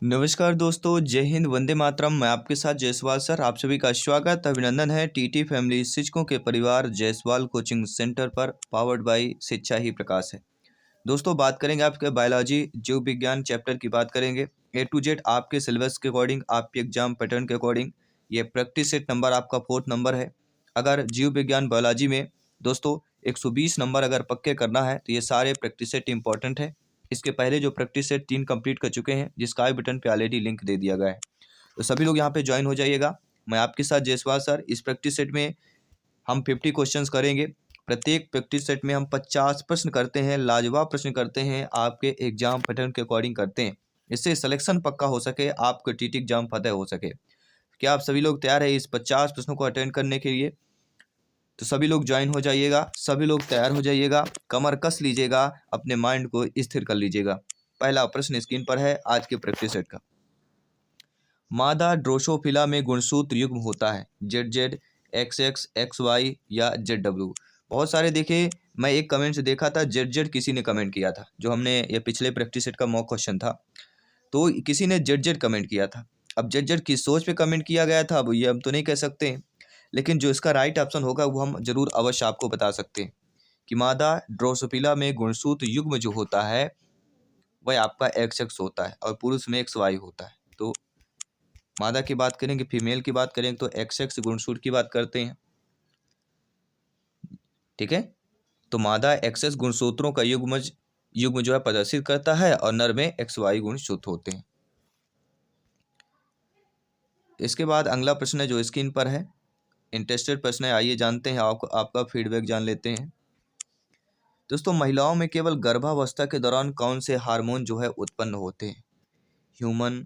नमस्कार दोस्तों, जय हिंद, वंदे मातरम। मैं आपके साथ जायसवाल सर। आप सभी का स्वागत अभिनंदन है टीटी फैमिली शिक्षकों के परिवार जायसवाल कोचिंग सेंटर पर, पावर्ड बाय शिक्षा ही प्रकाश है। दोस्तों, बात करेंगे आपके बायोलॉजी जीव विज्ञान चैप्टर की बात करेंगे। ए टू जेड आपके सिलेबस के अकॉर्डिंग, आपके एग्जाम पैटर्न के अकॉर्डिंग। ये प्रैक्टिस सेट नंबर आपका 4th नंबर है। अगर जीव विज्ञान बायोलॉजी में दोस्तों 120 नंबर अगर पक्के करना है तो ये सारे प्रैक्टिस सेट इंपॉर्टेंट है। इसके पहले जो प्रैक्टिस सेट 3 कंप्लीट कर चुके हैं, जिसका आई बटन पे ऑलरेडी लिंक दे दिया गया है, तो सभी लोग यहाँ पे ज्वाइन हो जाइएगा। मैं आपके साथ जायसवाल सर। इस प्रैक्टिस सेट में हम 50 क्वेश्चंस करेंगे। प्रत्येक प्रैक्टिस सेट में हम 50 प्रश्न करते हैं, लाजवाब प्रश्न करते हैं, आपके एग्जाम पैटर्न के अकॉर्डिंग करते हैं। इससे सिलेक्शन पक्का हो सके, आपके टीटी एग्जाम फतेह हो सके। क्या आप सभी लोग तैयार है इस 50 प्रश्नों को अटेंड करने के लिए? तो सभी लोग ज्वाइन हो जाइएगा, सभी लोग तैयार हो जाइएगा, कमर कस लीजिएगा, अपने माइंड को स्थिर कर लीजिएगा। पहला प्रश्न स्क्रीन पर है आज के प्रैक्टिस सेट का। मादा ड्रोसोफिला में गुणसूत्र युग्म होता है ZZ, XX, XY या ZW। बहुत सारे देखे, मैं एक कमेंट से देखा था ZZ किसी ने कमेंट किया था, जो हमने ये पिछले प्रैक्टिस सेट का मॉक क्वेश्चन था, तो किसी ने ZZ कमेंट किया था। अब ZZ किस सोच पे कमेंट किया गया था, अब ये हम तो नहीं कह सकते, लेकिन जो इसका राइट ऑप्शन होगा वो हम जरूर अवश्य आपको बता सकते हैं कि मादा ड्रोसोफिला में गुणसूत्र युग्म जो होता है वह आपका XX होता है और पुरुष में XY होता है। तो मादा की बात करेंगे, फीमेल की बात करेंगे तो XX गुणसूत्र की बात करते हैं। ठीक है, तो मादा XX गुणसूत्रों का युग्म जो है प्रदर्शित करता है और नर में XY गुणसूत्र होते हैं। इसके बाद अगला प्रश्न है जो स्क्रीन पर है, इंटरेस्टेड प्रश्न है, आइए जानते हैं, आपका फीडबैक जान लेते हैं। दोस्तों, महिलाओं में केवल गर्भावस्था के दौरान कौन से हार्मोन जो है उत्पन्न होते हैं? Human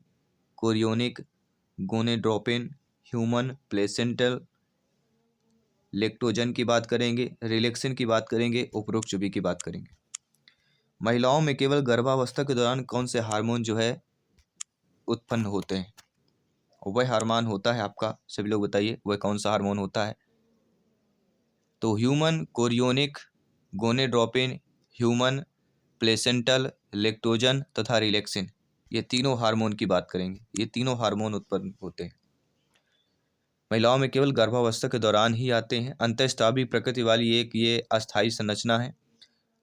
chorionic, gonadotropin, human placental, lactogen की बात करेंगे, रिलैक्सिन की बात करेंगे, उपरोक्त सभी की बात करेंगे। महिलाओं में केवल गर्भावस्था के दौरान कौन से हार्मोन जो है उत्पन्न होते हैं? वह हार्मोन होता है आपका, सभी लोग बताइए वह कौन सा हार्मोन होता है? तो human chorionic, gonadotropin, human placental, lactogen तथा रिलैक्सिन, ये तीनों हार्मोन की बात करेंगे। ये तीनों हार्मोन उत्पन्न होते हैं, महिलाओं में केवल गर्भावस्था के दौरान ही आते हैं। अंतःस्रावी प्रकृति वाली एक ये अस्थायी संरचना है,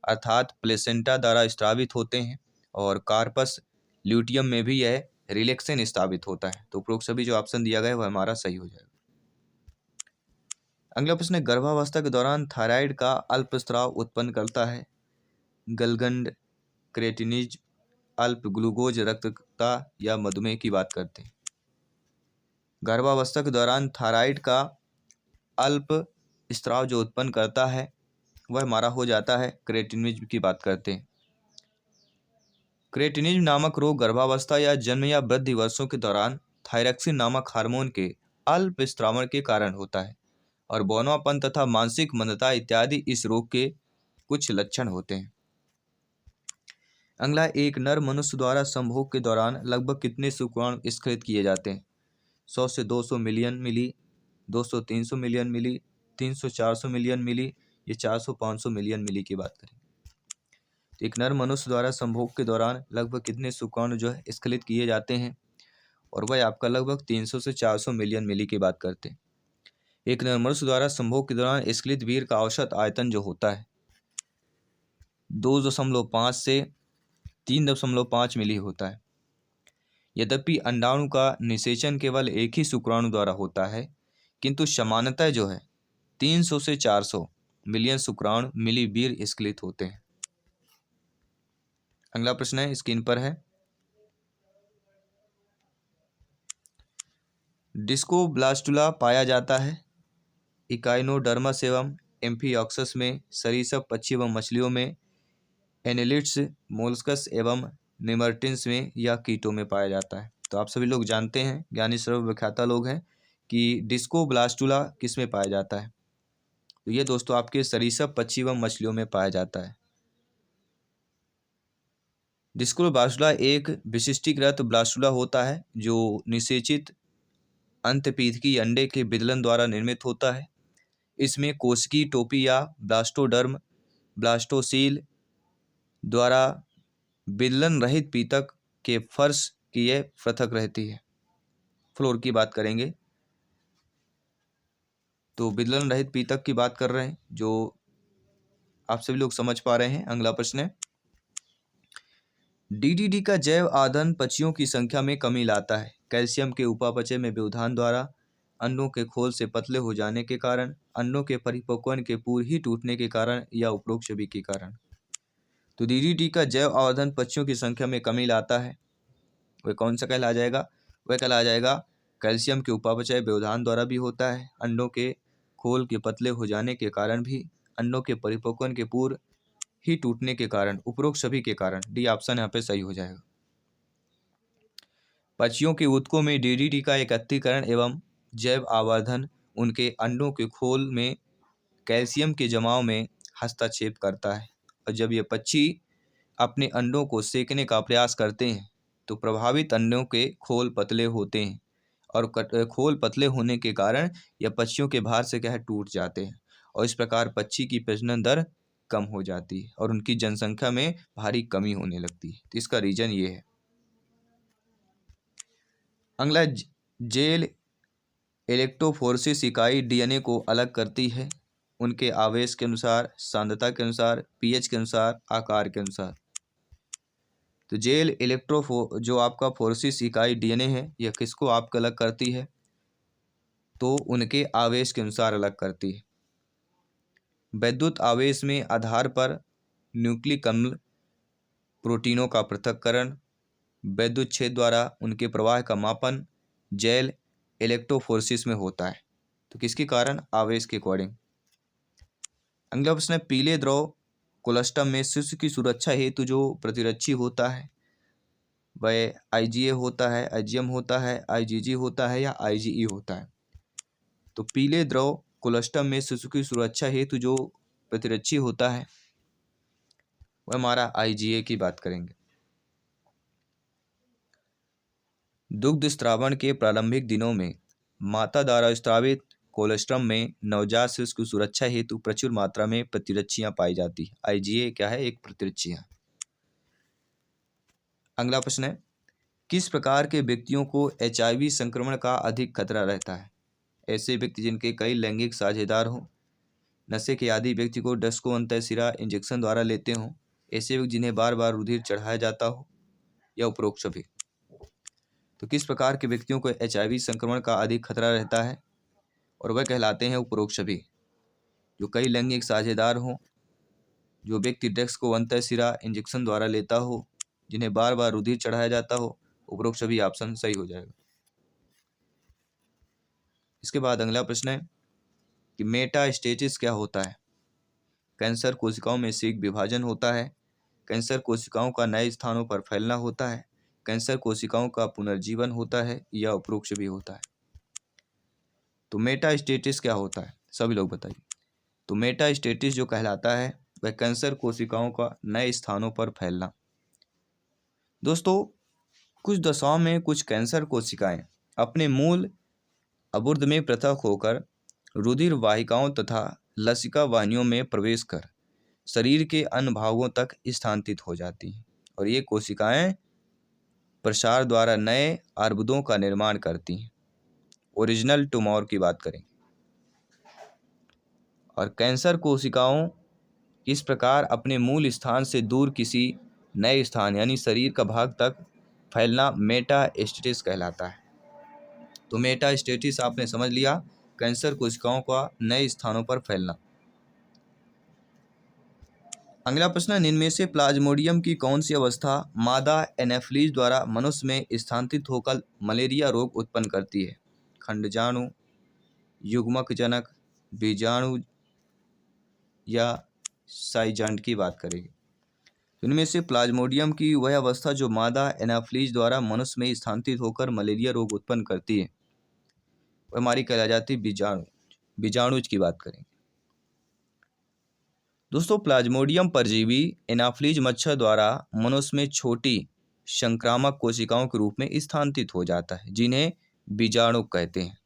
अर्थात प्लेसेंटा द्वारा स्रावित होते हैं, और कार्पस ल्यूटियम में भी यह रिलैक्सिन स्रावित होता है। तो उपरोक्त सभी जो ऑप्शन दिया गया है वह हमारा सही हो जाएगा। अगला प्रश्न है, गर्भावस्था के दौरान थायराइड का अल्पस्राव उत्पन्न करता है गलगंड, क्रेटिनिज, अल्प ग्लूकोज रक्तता या मधुमेह की बात करते हैं। गर्भावस्था के दौरान थायराइड का अल्प स्राव जो उत्पन्न करता है वह हमारा हो जाता है क्रेटिनिज्म की बात करते हैं। क्रेटिनिज्म नामक रोग गर्भावस्था या जन्म या वृद्धि वर्षों के दौरान थायरॉक्सिन नामक हार्मोन के अल्प स्रावण के कारण होता है, और बौनापन तथा मानसिक मंदता इत्यादि इस रोग के कुछ लक्षण होते हैं। अगला, एक नर मनुष्य द्वारा संभोग के दौरान लगभग कितने शुक्राणु स्खलित किए जाते हैं? 100 से 200 मिलियन मिली, 200-300 मिलियन मिली, 300-400 मिलियन मिली, ये 400-500 मिलियन मिली की बात करें। तो एक नर मनुष्य द्वारा संभोग के दौरान लगभग कितने शुक्राणु जो है स्खलित किए जाते हैं? और वह आपका लगभग 300 से 400 मिलियन मिली की बात करते हैं। एक नर मनुष्य द्वारा संभोग के दौरान स्खलित वीर्य का औसत आयतन जो होता है 2.5 से 3.5 मिली होता है। यद्यपि अंडाणु का निषेचन केवल एक ही शुक्राणु द्वारा होता है, किंतु समानतः जो है 300 से 400 मिलियन शुक्राणु मिली वीर्य स्खलित होते हैं। अगला प्रश्न है स्क्रीन पर है, डिस्कोब्लास्टुला पाया जाता है इकाइनोडर्मस एवं एम्फिऑक्सस में, सरीसृप पक्षी एवं मछलियों में, एनेलिड्स, मोलस्कस एवं निमर्टिन्स में, या कीटों में पाया जाता है। तो आप सभी लोग जानते हैं, ज्ञानी सर्वविख्याता लोग हैं, कि डिस्कोब्लास्टुला किस में पाया जाता है? तो ये दोस्तों आपके सरीसृप पक्षी एवं मछलियों में पाया जाता है। डिस्कोब्लास्टुला एक विशिष्टीकृत ब्लास्टुला होता है जो निषेचित अंतपीठकी अंडे के विदलन द्वारा निर्मित होता है। इसमें कोशिकी टोपी या ब्लास्टोडर्म ब्लास्टोसील द्वारा विदलन रहित पीतक के फर्श कि यह पृथक रहती है। फ्लोर की बात करेंगे तो विदलन रहित पीतक की बात कर रहे हैं, जो आप सभी लोग समझ पा रहे हैं। अगला प्रश्न है, डीडीटी का जैव आधान पक्षियों की संख्या में कमी लाता है। कैल्शियम के उपापचय में व्यवधान द्वारा, अंडों के खोल से पतले हो जाने के कारण, अंडों के परिपक्वन के पूर्व ही टूटने के कारण, या उपरोक्त सभी के कारण। तो डीडीटी का जैव आवर्धन पक्षियों की संख्या में कमी लाता है। वह कौन सा कहला जाएगा? वह कहला जाएगा कैल्शियम के उपापचय व्यवधान द्वारा भी होता है, अंडों के खोल के पतले हो जाने के कारण भी, अंडों के परिपक्वन के पूर्व ही टूटने के कारण, उपरोक्त सभी के कारण। डी ऑप्शन यहाँ पे सही हो जाएगा। पक्षियों के ऊतकों में डीडीटी का एकत्रीकरण एवं जैव आवर्धन उनके अंडों के खोल में कैल्शियम के जमाव में हस्तक्षेप करता है, और जब ये पक्षी अपने अंडों को सेकने का प्रयास करते हैं तो प्रभावित अंडों के खोल पतले होते हैं, और खोल पतले होने के कारण यह पक्षियों के भार से क्या है, टूट जाते हैं, और इस प्रकार पक्षी की प्रजनन दर कम हो जाती है और उनकी जनसंख्या में भारी कमी होने लगती है। तो इसका रीजन ये है। अगला, जेल इलेक्ट्रोफोरेसिस इकाई डीएनए को अलग करती है उनके आवेश के अनुसार, सांद्रता के अनुसार, पीएच के अनुसार, आकार के अनुसार। तो जेल जो आपका फोरेसिस इकाई डीएनए है, यह किसको आपको अलग करती है? तो उनके आवेश के अनुसार अलग करती है। वैद्युत आवेश में आधार पर न्यूक्लिक अम्ल प्रोटीनों का पृथक्करण, वैद्युत छेद द्वारा उनके प्रवाह का मापन जेल इलेक्ट्रोफोरेसिस में होता है। तो किसके कारण? आवेश के अकॉर्डिंग। अगला प्रश्न है, पीले द्रव कोलस्टम में शिशु की सुरक्षा हेतु जो प्रतिरक्षी होता है वह आईजीए होता है, आईजीएम होता है, आईजीजी होता है, या आईजीई होता है? तो पीले द्रव कोलस्टम में शिशु की सुरक्षा हेतु जो प्रतिरक्षी होता है वह हमारा आईजीए की बात करेंगे। दुग्ध स्त्रावण के प्रारंभिक दिनों में माता द्वारा स्त्रावित कोलेस्ट्रम में नवजात शिशु की सुरक्षा हेतु प्रचुर मात्रा में प्रतिरक्षियां पाई जाती है। आईजीए क्या है? एक प्रतिरक्षी है। अगला प्रश्न है, किस प्रकार के व्यक्तियों को एचआईवी संक्रमण का अधिक खतरा रहता है? ऐसे व्यक्ति जिनके कई लैंगिक साझेदार हों, नशे के आदि व्यक्ति को डस्को अंतःशिरा इंजेक्शन द्वारा लेते हों, ऐसे व्यक्ति जिन्हें बार बार रुधिर चढ़ाया जाता हो, या उपरोक्त सभी। तो किस प्रकार के व्यक्तियों को एचआईवी संक्रमण का अधिक खतरा रहता है? और वह कहलाते हैं उपरोक्त सभी। जो कई लैंगिक साझेदार हों, जो व्यक्ति ड्रग्स को अंतःशिरा इंजेक्शन द्वारा लेता हो, जिन्हें बार बार रुधिर चढ़ाया जाता हो, उपरोक्त सभी ऑप्शन सही हो जाएगा। इसके बाद अगला प्रश्न है कि मेटास्टेसिस क्या होता है? कैंसर कोशिकाओं में शीघ्र विभाजन होता है, कैंसर कोशिकाओं का नए स्थानों पर फैलना होता है, कैंसर कोशिकाओं का पुनर्जीवन होता है, या उपरोक्त भी होता है? तो मेटास्टेसिस क्या होता है? सभी लोग बताइए। तो मेटास्टेसिस जो कहलाता है वह कैंसर कोशिकाओं का नए स्थानों पर फैलना। दोस्तों, कुछ दशाओं में कुछ कैंसर कोशिकाएं अपने मूल अबुर्द में पृथक होकर रुधिर वाहिकाओं तथा लसिका वाहिनियों में प्रवेश कर शरीर के अन्य भागों तक स्थानांतरित हो जाती हैं, और ये कोशिकाएं प्रसार द्वारा नए अर्बुदों का निर्माण करती हैं। ओरिजिनल ट्यूमर की बात करें, और कैंसर कोशिकाओं इस प्रकार अपने मूल स्थान से दूर किसी नए स्थान यानी शरीर का भाग तक फैलना मेटास्टेसिस कहलाता है। तो मेटास्टेसिस आपने समझ लिया, कैंसर कोशिकाओं का नए स्थानों पर फैलना। अगला प्रश्न है, इनमें से प्लाज्मोडियम की कौन सी अवस्था मादा एनाफिलीज द्वारा मनुष्य में स्थानांतरित होकर मलेरिया रोग उत्पन्न करती है? खंडजाणु, युग्मक जनक, बीजाणु, या साइजांड की बात करेंगे। इनमें से प्लाज्मोडियम की वह अवस्था जो मादा एनाफिलीज द्वारा मनुष्य में स्थानांतरित होकर मलेरिया रोग उत्पन्न करती है वह हमारी कहला जाती है बीजाणुज की बात करेंगे। दोस्तों, प्लाज्मोडियम परजीवी एनाफिलीज मच्छर द्वारा मनुष्य में छोटी संक्रामक कोशिकाओं के रूप में स्थानांतरित हो जाता है, जिन्हें बीजाणु कहते हैं।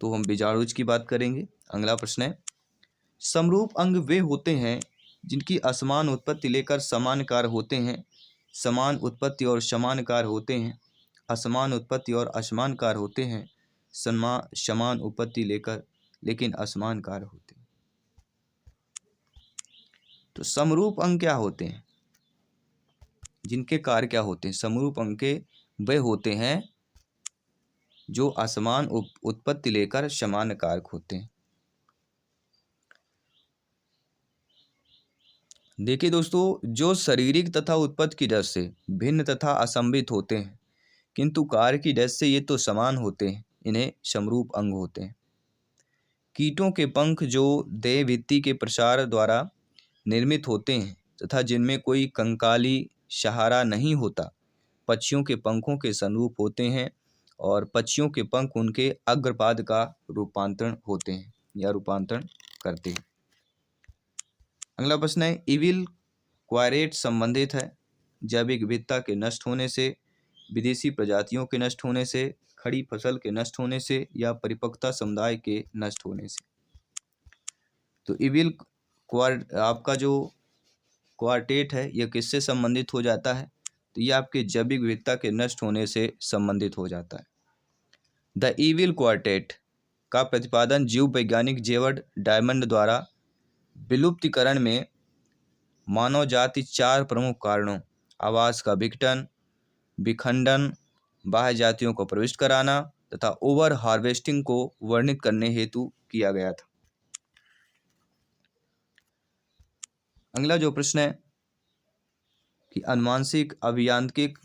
तो हम बीजाणुज की बात करेंगे। अगला प्रश्न है, समरूप अंग वे होते हैं जिनकी असमान उत्पत्ति लेकर समान कार्य होते हैं, समान उत्पत्ति और समान कार्य होते हैं, असमान उत्पत्ति और असमान कार्य होते हैं, समान उत्पत्ति लेकर लेकिन असमान कार्य होते हैं। तो समरूप अंक क्या होते हैं? जिनके कार्य क्या होते हैं? समरूप अंक के वे होते हैं जो असमान उत्पत्ति लेकर समान कारक होते हैं। देखिए दोस्तों, जो शारीरिक तथा उत्पत्ति की दृष्टि से भिन्न तथा असंवित होते हैं किंतु कार्य की दृष्टि से ये तो समान होते हैं, इन्हें समरूप अंग होते हैं। कीटों के पंख जो देह भित्ति के प्रसार द्वारा निर्मित होते हैं तथा जिनमें कोई कंकाली सहारा नहीं होता, पक्षियों के पंखों के सनुरूप होते हैं और पक्षियों के पंख उनके अग्रपाद का रूपांतरण होते हैं या रूपांतरण करते हैं। अगला प्रश्न है, इविल क्वारेट संबंधित है जैविक विविधता के नष्ट होने से, विदेशी प्रजातियों के नष्ट होने से, खड़ी फसल के नष्ट होने से या परिपक्वता समुदाय के नष्ट होने से। तो इविल आपका जो क्वार्टेट है यह किससे संबंधित हो जाता है? तो यह आपके जैविक विविधता के नष्ट होने से संबंधित हो जाता है। द इविल क्वार्टेट का प्रतिपादन जीव वैज्ञानिक जेवर्ड डायमंड द्वारा विलुप्तिकरण में मानव जाति 4 प्रमुख कारणों आवास का विघटन, विखंडन, बाह्य जातियों को प्रविष्ट कराना तथा ओवर हार्वेस्टिंग को वर्णित करने हेतु किया गया था। अगला जो प्रश्न है कि अनुवांशिक अभियांत्रिक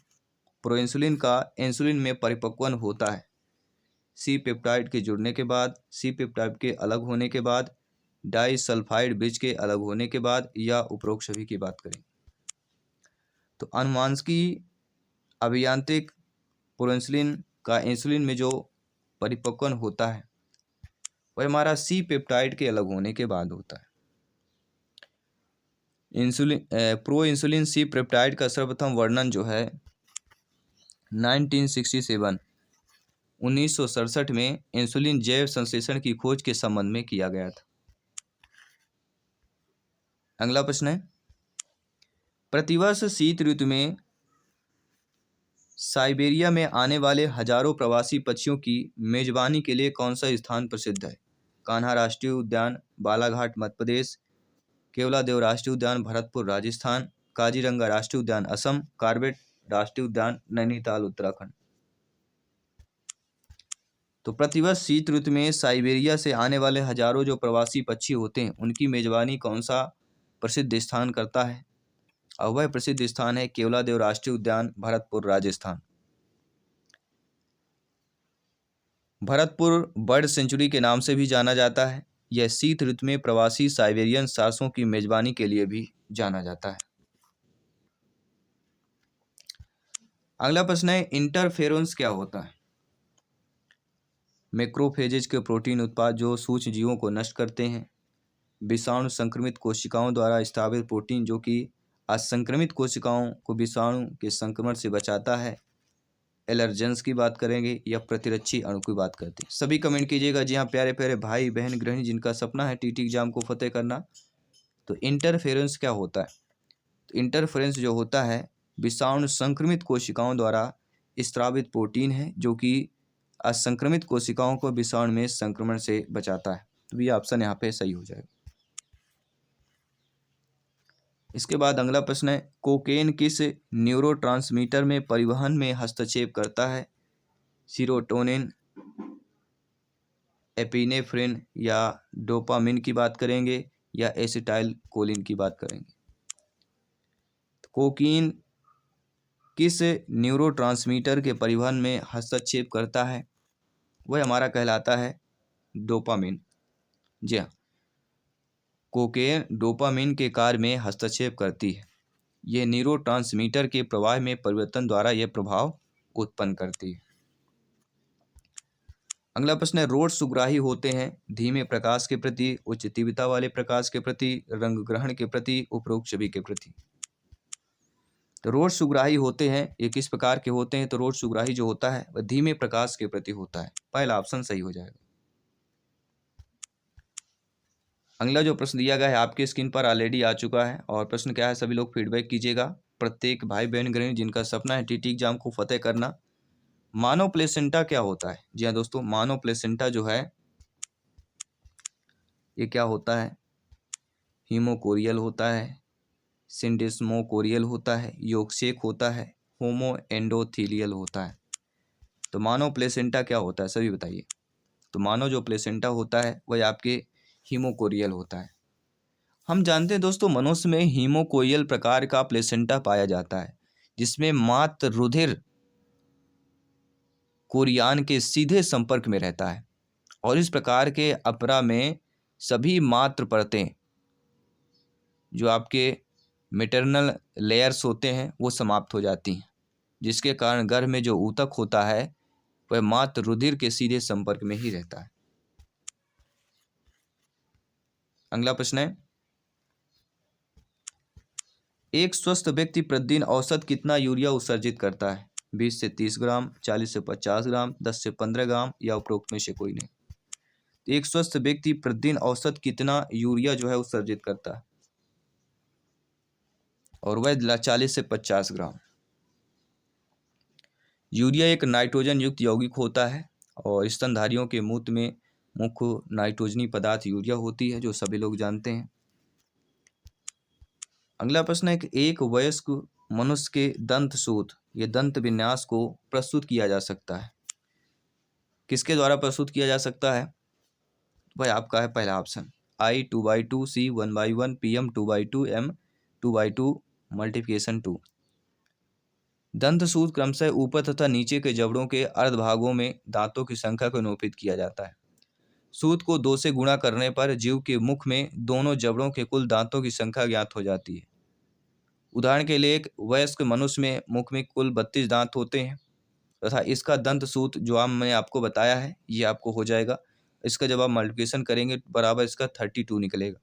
प्रोइंसुलिन का इंसुलिन में परिपक्वन होता है सी पेप्टाइड के जुड़ने के बाद, सी पेप्टाइड के अलग होने के बाद, डाई सल्फाइड ब्रिज के अलग होने के बाद या उपरोक्त सभी की बात करें। तो अनुवांशिक अभियांत्रिक प्रोइंसुलिन का इंसुलिन में जो परिपक्वन होता है वह हमारा सी पेप्टाइड के अलग होने के बाद होता है। प्रो इंसुलिन सी पेप्टाइड का सर्वप्रथम वर्णन जो है 1967 में इंसुलिन जैव संश्लेषण की खोज के संबंध में किया गया था। अगला प्रश्न है, प्रतिवर्ष शीत ऋतु में साइबेरिया में आने वाले हजारों प्रवासी पक्षियों की मेजबानी के लिए कौन सा स्थान प्रसिद्ध है? कान्हा राष्ट्रीय उद्यान बालाघाट मध्य प्रदेश, केवलादेव राष्ट्रीय उद्यान भरतपुर राजस्थान, काजीरंगा राष्ट्रीय उद्यान असम, कार्बेट राष्ट्रीय उद्यान नैनीताल उत्तराखंड। तो प्रतिवर्ष शीत ऋतु में साइबेरिया से आने वाले हजारों जो प्रवासी पक्षी होते हैं उनकी मेजबानी कौन सा प्रसिद्ध स्थान करता है? और वह प्रसिद्ध स्थान है केवलादेव राष्ट्रीय उद्यान भरतपुर राजस्थान। भरतपुर बर्ड सेंचुरी के नाम से भी जाना जाता है। यह शीत ऋतु में प्रवासी साइबेरियन सारसों की मेजबानी के लिए भी जाना जाता है। अगला प्रश्न है, इंटरफेरेंस क्या होता है? मैक्रोफेजेज के प्रोटीन उत्पाद जो सूक्ष्म जीवों को नष्ट करते हैं, विषाणु संक्रमित कोशिकाओं द्वारा स्थापित प्रोटीन जो कि असंक्रमित कोशिकाओं को विषाणु के संक्रमण से बचाता है, एलर्जेंस की बात करेंगे या प्रतिरक्षी अणु की बात करते हैं। सभी कमेंट कीजिएगा जी हाँ प्यारे प्यारे भाई बहन गृहिणी जिनका सपना है टीटी एग्जाम को फतेह करना। तो इंटरफेरेंस क्या होता है? तो इंटरफेरेंस जो होता है विषाणु संक्रमित कोशिकाओं द्वारा स्रावित प्रोटीन है जो कि असंक्रमित कोशिकाओं को विषाणु में संक्रमण से बचाता है। तो ये ऑप्शन यहाँ पे सही हो जाएगा। इसके बाद अगला प्रश्न है, कोकेन किस न्यूरोट्रांसमीटर में परिवहन में हस्तक्षेप करता है? सीरोटोनिन, एपिनेफ्रिन या डोपामिन की बात करेंगे या एसिटाइल कोलिन की बात करेंगे। तो कोकीन किस न्यूरोट्रांसमीटर के परिवहन में हस्तक्षेप करता है? वह हमारा कहलाता है डोपामिन। जी हाँ, कोकेन डोपामिन के कार्य में हस्तक्षेप करती है। यह न्यूरोट्रांसमीटर के प्रवाह में परिवर्तन द्वारा यह प्रभाव उत्पन्न करती है। अगला प्रश्न है, रोड सुग्राही होते हैं धीमे प्रकाश के प्रति, उच्च तीव्रता वाले प्रकाश के प्रति, रंग ग्रहण के प्रति, उपरोक्त सभी के प्रति। तो रोड सुग्राही होते हैं ये किस प्रकार के होते हैं? तो रोड सुग्राही जो होता है वह धीमे प्रकाश के प्रति होता है। पहला ऑप्शन सही हो जाएगा। अगला जो प्रश्न दिया गया है आपकी स्क्रीन पर ऑलरेडी आ चुका है, और प्रश्न क्या है सभी लोग फीडबैक कीजिएगा। प्रत्येक भाई बहन गृहिणी जिनका सपना है टीटी एग्जाम को फतेह करना, मानव प्लेसेंटा क्या होता है? जी हाँ दोस्तों, मानव प्लेसेंटा जो है ये क्या होता है? हीमोकोरियल होता है, सिंडेस्मोकोरियल होता है, योगसेक होता है, होमो एंडोथीलियल होता है। तो मानव प्लेसेंटा क्या होता है सभी बताइए। तो मानव जो प्लेसेंटा होता है वह आपके हीमोकोरियल होता है। हम जानते हैं दोस्तों मनुष्य में हीमोकोरियल प्रकार का प्लेसेंटा पाया जाता है, जिसमें मात्र रुधिर कोरियान के सीधे संपर्क में रहता है, और इस प्रकार के अपरा में सभी मात्र परतें जो आपके मेटरनल लेयर्स होते हैं वो समाप्त हो जाती हैं, जिसके कारण गर्भ में जो ऊतक होता है वह मात्र रुधिर के सीधे संपर्क में ही रहता है। अगला प्रश्न है, एक स्वस्थ व्यक्ति प्रतिदिन औसत कितना यूरिया उत्सर्जित करता है? 20 से 30 ग्राम, 40 से 50 ग्राम, 10 से 15 ग्राम, या उपरोक्त में से कोई नहीं। एक स्वस्थ व्यक्ति प्रतिदिन औसत कितना यूरिया जो है उत्सर्जित करता है? और वह 40 से 50 ग्राम। यूरिया एक नाइट्रोजन युक्त यौगिक होता है, और स्तनधारियों के मूत्र में मुख्य नाइट्रोजनी पदार्थ यूरिया होती है, जो सभी लोग जानते हैं। अगला प्रश्न है कि एक वयस्क मनुष्य के दंत सूत्र या दंत विन्यास को प्रस्तुत किया जा सकता है, किसके द्वारा प्रस्तुत किया जा सकता है? भाई आपका है पहला option, I 2/2, C 1/1, PM 2/2, M 2/2 multiplication 2। दंत सूत्र क्रमशः ऊपर तथा नीचे के जबड़ों के अर्ध भागों में दांतों की संख्या को निरूपित किया जाता है। सूत्र को 2 से गुणा करने पर जीव के मुख में दोनों जबड़ों के कुल दांतों की संख्या ज्ञात हो जाती है। उदाहरण के लिए एक वयस्क मनुष्य में मुख में कुल 32 दांत होते हैं, तथा इसका दंत सूत्र जो मैंने आपको बताया है ये आपको हो जाएगा। इसका जब आप मल्टीप्लिकेशन करेंगे बराबर इसका 32 निकलेगा।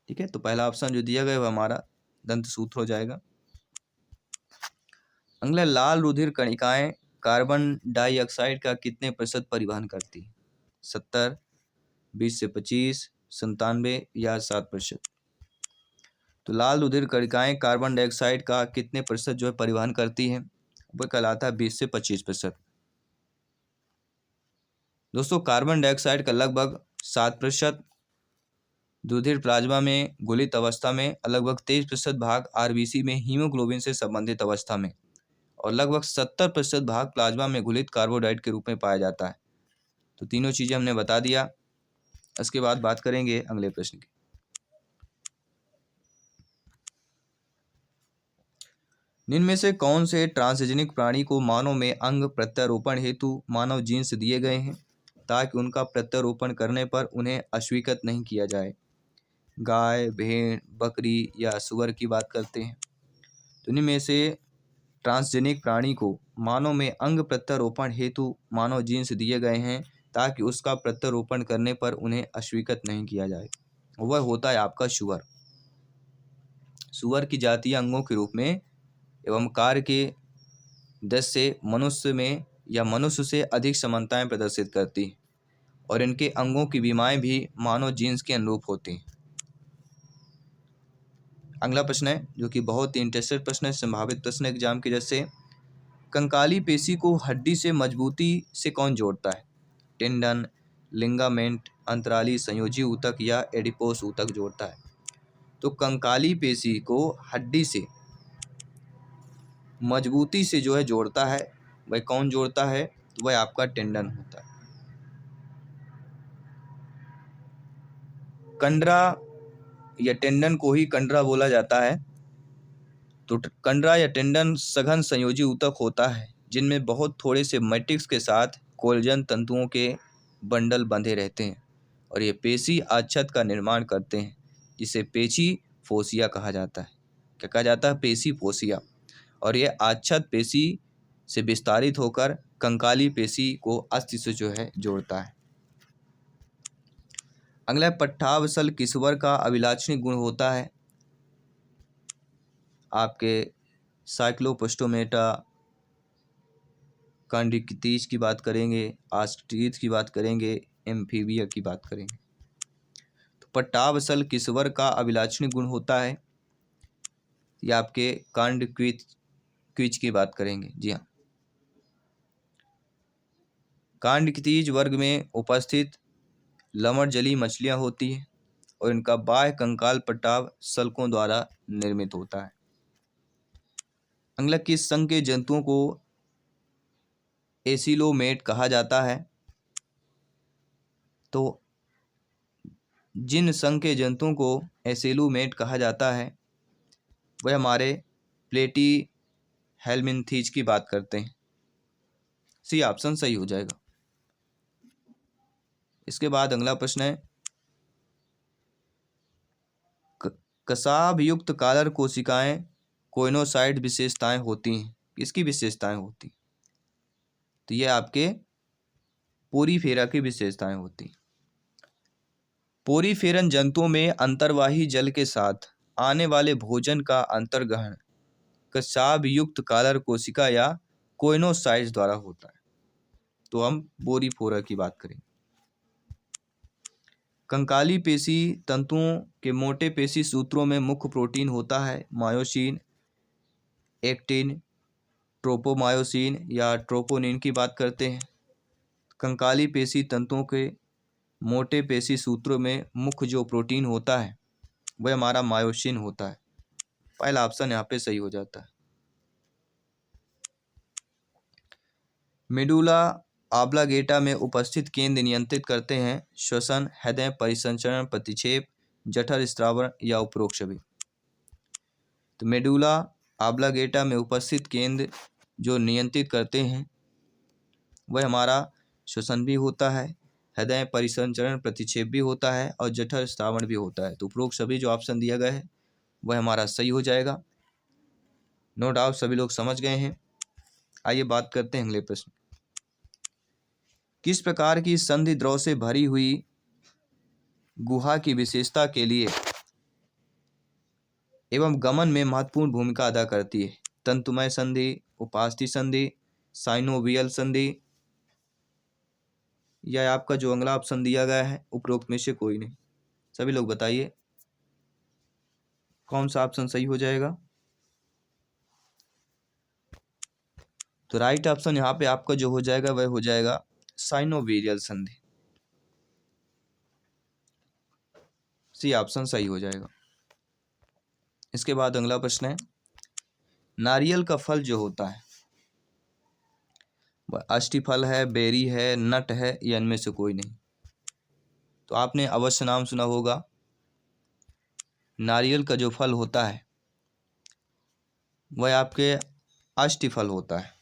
ठीक है, तो पहला ऑप्शन जो दिया गया है वो हमारा दंत सूत्र हो जाएगा। अगला, लाल रुधिर कणिकाएं कार्बन डाइऑक्साइड का कितने प्रतिशत परिवहन करती है? 70, 20 से 25, 97 या 7%? तो लाल रुधिर कणिकाएं कार्बन डाइऑक्साइड का कितने प्रतिशत जो है परिवहन करती हैं? वह कहलाता है 20 से 25%। दोस्तों कार्बन डाइऑक्साइड का लगभग 7%, रुधिर प्लाज्मा में घुलित अवस्था में लगभग 23% भाग आरबीसी में हीमोग्लोबिन से संबंधित अवस्था में, और लगभग 70% भाग प्लाज्मा में घुलित कार्बोहाइड्रेट के रूप में पाया जाता है। तो तीनों चीजें हमने बता दिया। इसके बाद बात करेंगे अगले प्रश्न की। निम्न में से कौन से ट्रांसजेनिक प्राणी को मानव में अंग प्रत्यारोपण हेतु मानव जीन्स दिए गए हैं ताकि उनका प्रत्यारोपण करने पर उन्हें अस्वीकृत नहीं किया जाए? गाय, भेड़, बकरी या सुअर की बात करते हैं। तो इनमें से ट्रांसजेनिक प्राणी को मानव में अंग प्रत्यारोपण हेतु मानव जीन्स दिए गए हैं ताकि उसका प्रत्यारोपण करने पर उन्हें अस्वीकृत नहीं किया जाए। वह होता है आपका सुअर। सुअर की जातीय अंगों के रूप में एवं कार्य के दृष्टि से मनुष्य में या मनुष्य से अधिक समानताएं प्रदर्शित करती हैं, और इनके अंगों की बीमाएं भी मानव जीन्स के अनुरूप होती हैं। अगला प्रश्न है जो कि बहुत ही इंटरेस्टेड प्रश्न है, संभावित प्रश्न एग्जाम के जैसे, कंकाली पेशी को हड्डी से मजबूती से कौन जोड़ता है? टेंडन, लिगामेंट, अंतराली संयोजी ऊतक या एडिपोस ऊतक जोड़ता है? तो कंकाली पेशी को हड्डी से मजबूती से जो है जोड़ता है, वह कौन जोड़ता है? तो वह आपका टेंडन होता है। कंडरा या टेंडन को ही कंडरा बोला जाता है। तो कंडरा या टेंडन सघन संयोजी ऊतक होता है जिनमें बहुत थोड़े से मैट्रिक्स के साथ कोलेजन तंतुओं के बंडल बंधे रहते हैं, और ये पेशी आच्छद का निर्माण करते हैं, जिसे पेशी फोसिया कहा जाता है। क्या कहा जाता है? पेशी फोसिया। और ये आच्छद पेशी से विस्तारित होकर कंकाली पेशी को अस्थि से जो है जोड़ता है। अगला, पट्टावसल किसवर का अभिलाक्षणी गुण होता है? आपके साइक्लोपोस्टोमेटा, कांडिकितीज की बात करेंगे, आस्ट्रीज की बात करेंगे, एम्फीबिया की बात करेंगे। तो पट्टावसल किस वर्ग का अभिलाक्षणी गुण होता है? या आपके कांडक्वीज क्वीज की बात करेंगे। जी हाँ, कांडकितीज वर्ग में उपस्थित लमड़जली मछलियां होती हैं और इनका बाह्य कंकाल पट्टाव सल्कों द्वारा निर्मित होता है। अगला, किस संघ के जंतुओं को एसिलोमेट कहा जाता है? तो जिन संघ के जंतुओं को एसिलोमेट कहा जाता है वह हमारे प्लेटी हेलमिन्थीज की बात करते हैं। सी ऑप्शन सही हो जाएगा। इसके बाद अगला प्रश्न है, कसाब युक्त कालर कोशिकाएं कोइनोसाइट विशेषताएं होती हैं। किसकी विशेषताएं होती? तो ये आपके पोरीफेरा की विशेषताएं होती। पोरीफेरन जंतुओं में अंतर्वाही जल के साथ आने वाले भोजन का अंतर्ग्रहण कसाब युक्त कालर कोशिका या कोइनोसाइट्स द्वारा होता है। तो हम पोरीफेरा की बात करेंगे। कंकाली पेशी तंतुओं के मोटे पेशी सूत्रों में मुख्य प्रोटीन होता है मायोसिन, एक्टिन, ट्रोपोमायोसिन या ट्रोपोनिन की बात करते हैं। कंकाली पेशी तंतुओं के मोटे पेशी सूत्रों में मुख्य जो प्रोटीन होता है वह हमारा मायोसिन होता है। पहला ऑप्शन यहाँ पे सही हो जाता है। मेडुला ऑब्लांगेटा में उपस्थित केंद्र नियंत्रित करते हैं श्वसन, हृदय परिसंचरण, प्रतिक्षेप, जठर स्त्रावण या उपरोक्त सभी। तो मेडुला ऑब्लांगेटा में उपस्थित केंद्र जो नियंत्रित करते हैं वह हमारा श्वसन भी होता है, हृदय परिसंचरण प्रतिक्षेप भी होता है और जठर स्त्रावण भी होता है। तो उपरोक्त सभी जो ऑप्शन दिया गया है वह हमारा सही हो जाएगा। नो डाउट सभी लोग समझ गए हैं। आइए बात करते हैं अगले प्रश्न। किस प्रकार की संधि द्रव से भरी हुई गुहा की विशेषता के लिए एवं गमन में महत्वपूर्ण भूमिका अदा करती है? तंतुमय संधि, उपास्थि संधि, साइनोवियल संधि या आपका जो अगला ऑप्शन दिया गया है उपरोक्त में से कोई नहीं। सभी लोग बताइए कौन सा ऑप्शन सही हो जाएगा। तो राइट ऑप्शन यहाँ पे आपका जो हो जाएगा वह हो जाएगा साइनोवियल संधि। सी ऑप्शन सही हो जाएगा। इसके बाद अगला प्रश्न है, नारियल का फल जो होता है वह अष्टफल है, बेरी है, नट है या इनमें से कोई नहीं? तो आपने अवश्य नाम सुना होगा। नारियल का जो फल होता है वह आपके अष्टफल होता है।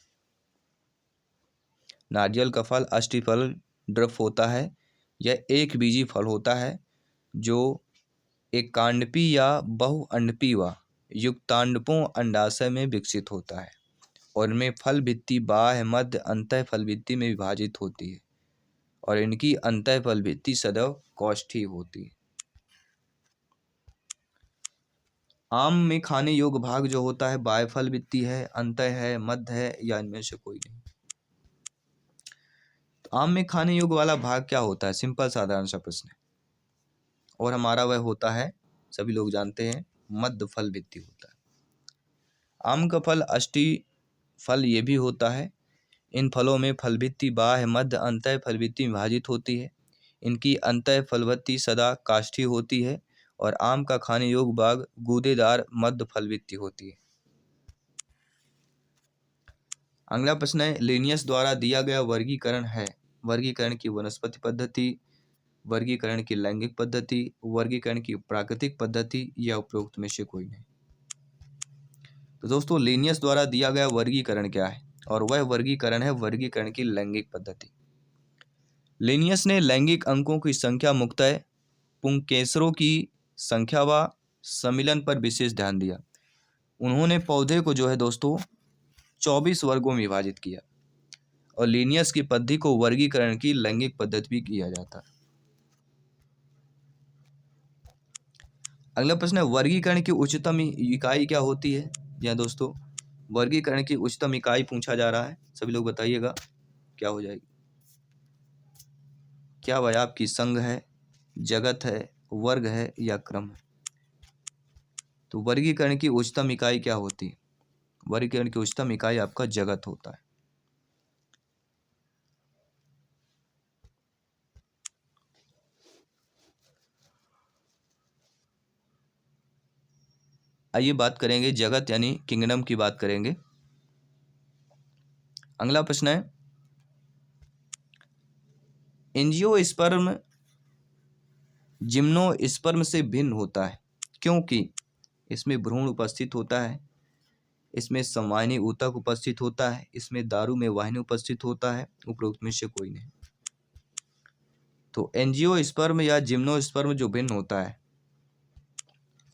नारियल का फल अष्टफल ड्रप होता है। यह एक बीजी फल होता है जो एक कांडपी या बहुअंडपी व युक्तांडपों अंडाशय में विकसित होता है और इनमें फल भित्ति बाह्य मध्य अंतः फल भित्ति में विभाजित होती है और इनकी अंतः फल भित्ति सदैव कौष्ठी होती है। आम में खाने योग्य भाग जो होता है बाह्य फल भित्ति है, अंतः है, मध्य है या इनमें से कोई नहीं? तो आम में खाने योग्य वाला भाग क्या होता है? सिंपल साधारण सा प्रश्न है और हमारा वह होता है, सभी लोग जानते हैं, मध्य फल भित्ति होता है। आम का फल अष्टी फल ये भी होता है। इन फलों में फल भित्ति बाह्य मध्य अंतः फल भित्ति में विभाजित होती है। इनकी अंतः फल भित्ति सदा काष्ठी होती है और आम का खाने योग्य भाग गूदेदार मध्य फल भित्ति होती है। अगला प्रश्न है, लिनियस द्वारा दिया गया वर्गीकरण है। वर्गीकरण की वनस्पति पद्धति, वर्गीकरण की लैंगिक पद्धति, वर्गीकरण की प्राकृतिक पद्धति या उपरोक्त में से कोई नहीं? तो दोस्तों लिनियस द्वारा दिया गया वर्गीकरण क्या है? और वह वर्गीकरण है वर्गीकरण की लैंगिक पद्धति। लिनियस ने लैंगिक अंकों की संख्या मुक्तः पुंकेसरों की संख्या व सम्मिलन पर विशेष ध्यान दिया। उन्होंने पौधे को जो है दोस्तों 24 वर्गों में विभाजित किया और लिनियस की पद्धति को वर्गीकरण की लैंगिक पद्धति भी किया जाता है। अगला प्रश्न है, वर्गीकरण की उच्चतम इकाई क्या होती है? या दोस्तों वर्गीकरण की उच्चतम इकाई पूछा जा रहा है, सभी लोग बताइएगा क्या हो जाएगी। क्या वह आपकी संघ है, जगत है, वर्ग है या क्रम है? तो वर्गीकरण की उच्चतम इकाई क्या होती है? वर्गीकरण की उच्चतम इकाई आपका जगत होता है। आइए बात करेंगे जगत यानी किंगडम की बात करेंगे। अगला प्रश्न है, एंजियोस्पर्म जिम्नोस्पर्म से भिन्न होता है क्योंकि इसमें भ्रूण उपस्थित होता है, इसमें संवाहिनी ऊतक उपस्थित होता है, इसमें दारू में वाहिनी उपस्थित होता है, उपरोक्त में से कोई नहीं। तो एंजियोस्पर्म या जिम्नोस्पर्म जो भिन्न होता है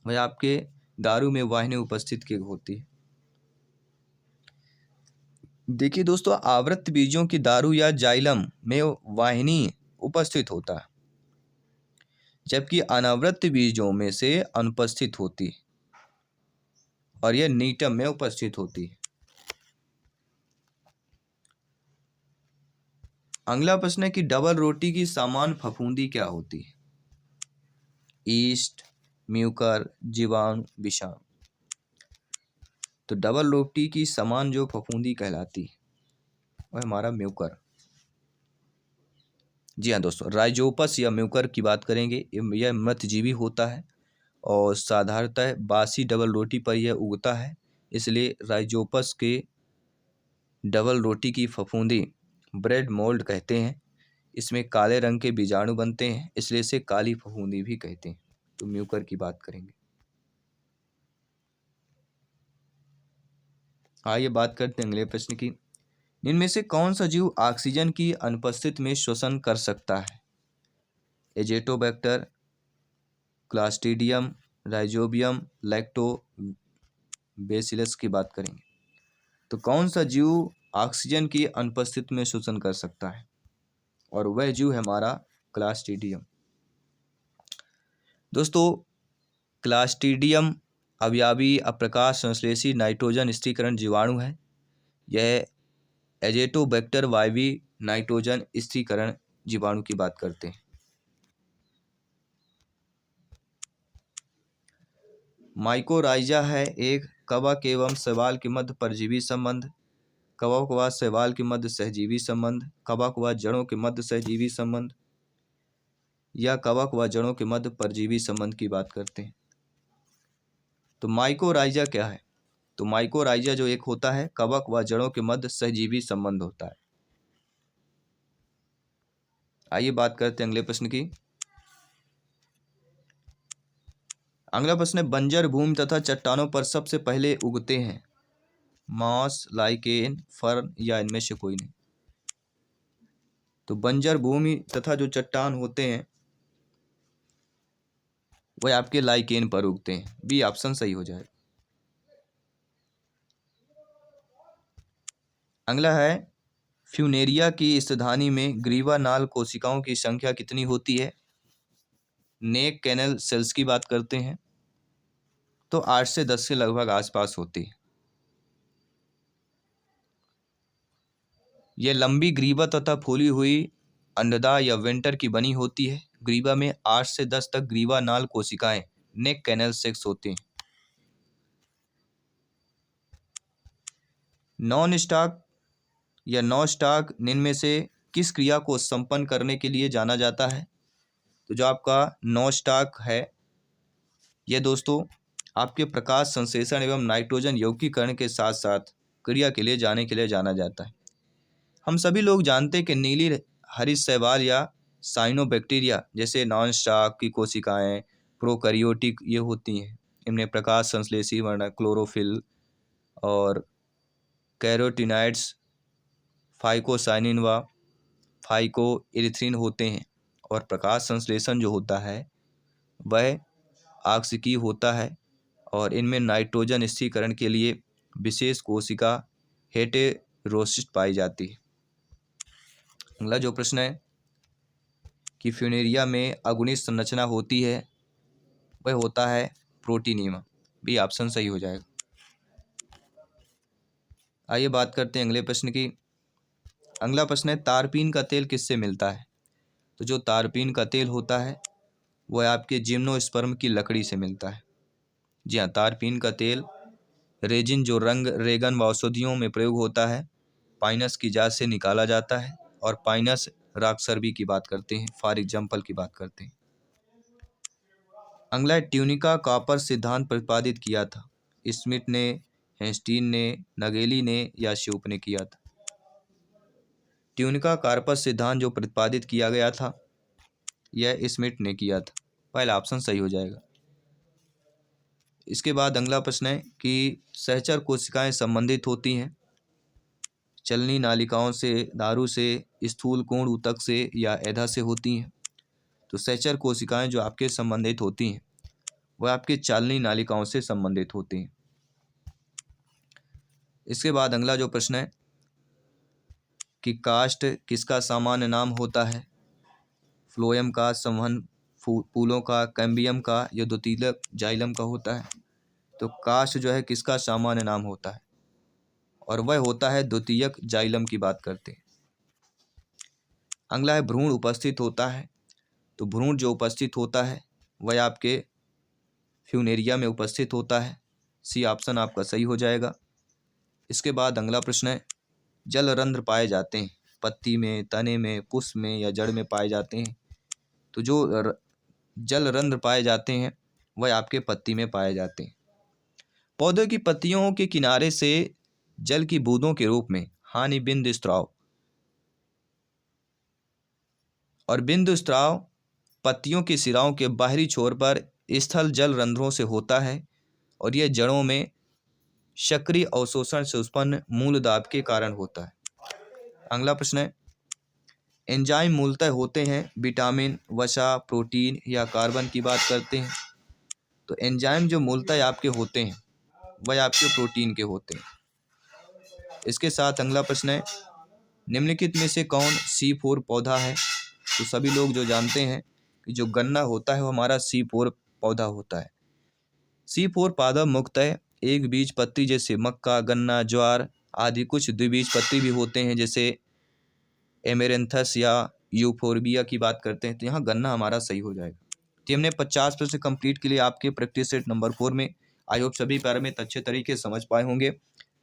वह आपके दारू में वाहिनी उपस्थित की होती है। देखिए दोस्तों, आवृत्त बीजों की दारू या जाइलम में वाहिनी उपस्थित होता है, जबकि अनावृत्त बीजों में से अनुपस्थित होती है और यह नीटम में उपस्थित होती है। अगला प्रश्न है कि डबल रोटी की सामान्य फफूंदी क्या होती है? ईस्ट, म्यूकर, जीवाणु, विषाणु। तो डबल रोटी की समान जो फफूंदी कहलाती है वह हमारा म्यूकर। जी हाँ दोस्तों, राइजोपस या म्यूकर की बात करेंगे। यह मृतजीवी होता है और साधारणतः बासी डबल रोटी पर यह उगता है, इसलिए राइजोपस के डबल रोटी की फफूंदी ब्रेड मोल्ड कहते हैं। इसमें काले रंग के बीजाणु बनते हैं, इसलिए इसे काली फफूंदी भी कहते हैं। तो म्यूकर की बात करेंगे। आइए बात करते हैं अगले प्रश्न की। इनमें से कौन सा जीव ऑक्सीजन की अनुपस्थिति में श्वसन कर सकता है? एजेटोबैक्टर, क्लास्ट्रीडियम, राइजोबियम, लैक्टोबैसिलस की बात करेंगे। तो कौन सा जीव ऑक्सीजन की अनुपस्थिति में श्वसन कर सकता है? और वह जीव है हमारा क्लास्ट्रीडियम। दोस्तों, क्लास्ट्रीडियम अवयवी अप्रकाश संश्लेषी नाइट्रोजन स्थिरीकरण जीवाणु है। यह एजेटोबैक्टर वायवी नाइट्रोजन स्थिरीकरण जीवाणु की बात करते हैं। माइकोराइजा है एक कवक एवं शैवाल के मध्य परजीवी संबंध, कवक व शैवाल के मध्य सहजीवी संबंध, कवक व जड़ों के मध्य सहजीवी संबंध या कवक व जड़ों के मध्य परजीवी संबंध की बात करते हैं। तो माइकोराइजा क्या है? तो माइकोराइजा जो एक होता है कवक व जड़ों के मध्य सहजीवी संबंध होता है। आइए बात करते हैं अगले प्रश्न की। अगला प्रश्न है, बंजर भूमि तथा चट्टानों पर सबसे पहले उगते हैं मॉस, लाइकेन, फर्न या इनमें से कोई नहीं। तो बंजर भूमि तथा जो चट्टान होते हैं वह आपके लाइकेन पर उगते हैं। बी ऑप्शन सही हो जाएगा। अगला है, फ्यूनेरिया की स्तनधानी में ग्रीवा नाल कोशिकाओं की संख्या कितनी होती है? नेक कैनल सेल्स की बात करते हैं तो 8 से 10 के लगभग आसपास होती है। यह लंबी ग्रीवा तथा फूली हुई अंडदा या वेंटर की बनी होती है। ग्रीवा में 8 से 10 तक ग्रीवा नाल कोशिकाएं नेक कैनल सेक्स होती हैं। नॉन स्टॉक या नौ स्टॉक इनमें से किस क्रिया को संपन्न करने के लिए जाना जाता है? तो जो आपका नौ स्टॉक है यह दोस्तों आपके प्रकाश संश्लेषण एवं नाइट्रोजन यौगिकीकरण के साथ साथ क्रिया के लिए जाना जाता है। हम सभी लोग जानते हैं कि नीली हरित शैवाल या साइनोबैक्टीरिया जैसे नॉन स्टॉक की कोशिकाएं प्रोकैरियोटिक ये होती हैं। इनमें प्रकाश संश्लेषी वर्ण क्लोरोफिल और कैरोटिनॉइड्स, फाइकोसाइनिन व फाइकोइरिथ्रिन होते हैं और प्रकाश संश्लेषण जो होता है वह आक्सीय होता है और इनमें नाइट्रोजन स्थिरीकरण के लिए विशेष कोशिका हेटेरोसिस्ट पाई जाती है। अगला जो प्रश्न है कि फ्यूनेरिया में अगुनित संरचना होती है वह होता है प्रोटीनियम। भी ऑप्शन सही हो जाएगा। आइए बात करते हैं अगले प्रश्न की। अगला प्रश्न है, तारपीन का तेल किससे मिलता है? तो जो तारपीन का तेल होता है वह आपके जिम्नोस्पर्म की लकड़ी से मिलता है। जी हाँ, तारपीन का तेल रेजिन जो रंग रेगन व औषधियों में प्रयोग होता है, पाइनस की जात से निकाला जाता है। और पाइनस राक्सर्बी की बात करते हैं, फारिक जम्पल की बात करते हैं। अगला ट्यूनिका कॉपर सिद्धांत प्रतिपादित किया था? स्मिथ ने, हेस्टीन ने, नगेली ने या श्यूप ने किया था? ट्यूनिका कार्पस सिद्धांत जो प्रतिपादित किया गया था यह स्मिथ ने किया था। पहला ऑप्शन सही हो जाएगा। इसके बाद अगला प्रश्न है कि सहचर कोशिकाएं संबंधित होती हैं चलनी नालिकाओं से, दारू से, स्थूल कोण ऊतक से या एधा से होती हैं? तो सहचर कोशिकाएं जो आपके संबंधित होती हैं वह आपके चालनी नालिकाओं से संबंधित होती हैं। इसके बाद अगला जो प्रश्न है कि कास्ट किसका सामान्य नाम होता है? फ्लोएम का, संवहन फूलों का, कैम्बियम का या द्वितीयक जाइलम का होता है? तो कास्ट जो है किसका सामान्य नाम होता है? और वह होता है द्वितीयक जाइलम की बात करते हैं। अगला है भ्रूण उपस्थित होता है? तो भ्रूण जो उपस्थित होता है वह आपके फ्यूनेरिया में उपस्थित होता है। सी ऑप्शन आपका सही हो जाएगा। इसके बाद अगला प्रश्न है, जल रंध्र पाए जाते हैं पत्ती में, तने में, पुष्प में या जड़ में पाए जाते हैं? तो जो जल रंध्र पाए जाते हैं वह आपके पत्ती में पाए जाते हैं। पौधे की पत्तियों के किनारे से जल की बूंदों के रूप में हानि बिंदु स्त्राव और बिंदु स्त्राव पत्तियों के सिराओं के बाहरी छोर पर स्थल जल रंध्रों से होता है और यह जड़ों में सक्रिय अवशोषण से उत्पन्न मूल दाब के कारण होता है। अगला प्रश्न है, एंजाइम मूलतः होते हैं विटामिन, वसा, प्रोटीन या कार्बन की बात करते हैं? तो एंजाइम जो मूलतः आपके होते हैं वह आपके प्रोटीन के होते हैं। इसके साथ अगला प्रश्न है, निम्नलिखित में से कौन C4 पौधा है? तो सभी लोग जो जानते हैं कि जो गन्ना होता है वो हमारा C4 पौधा होता है। C4 पौधा मुख्यतः एक बीज पत्ती जैसे मक्का, गन्ना, ज्वार आदि, कुछ द्विबीज पत्ती भी होते हैं जैसे एमेरेंथस या यूफोर्बिया की बात करते हैं। तो यहाँ गन्ना हमारा सही हो जाएगा। तो हमने 50 प्रश्न कंप्लीट के लिए आपके प्रैक्टिस सेट नंबर 4 में आई होप सभी पैरामीटर अच्छे तरीके से समझ पाए होंगे।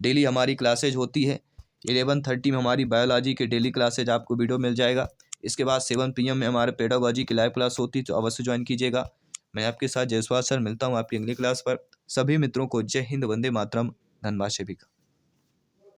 डेली हमारी क्लासेज होती है। 11:30 में हमारी बायोलॉजी की डेली क्लासेज आपको वीडियो मिल जाएगा। इसके बाद 7 PM में हमारे पेडागोजी की लाइव क्लास होती है, तो अवश्य ज्वाइन कीजिएगा। मैं आपके साथ जयसवाल सर मिलता हूँ आपकी अगली क्लास पर। सभी मित्रों को जय हिंद, वंदे मातरम, धन्यवाद सभी का।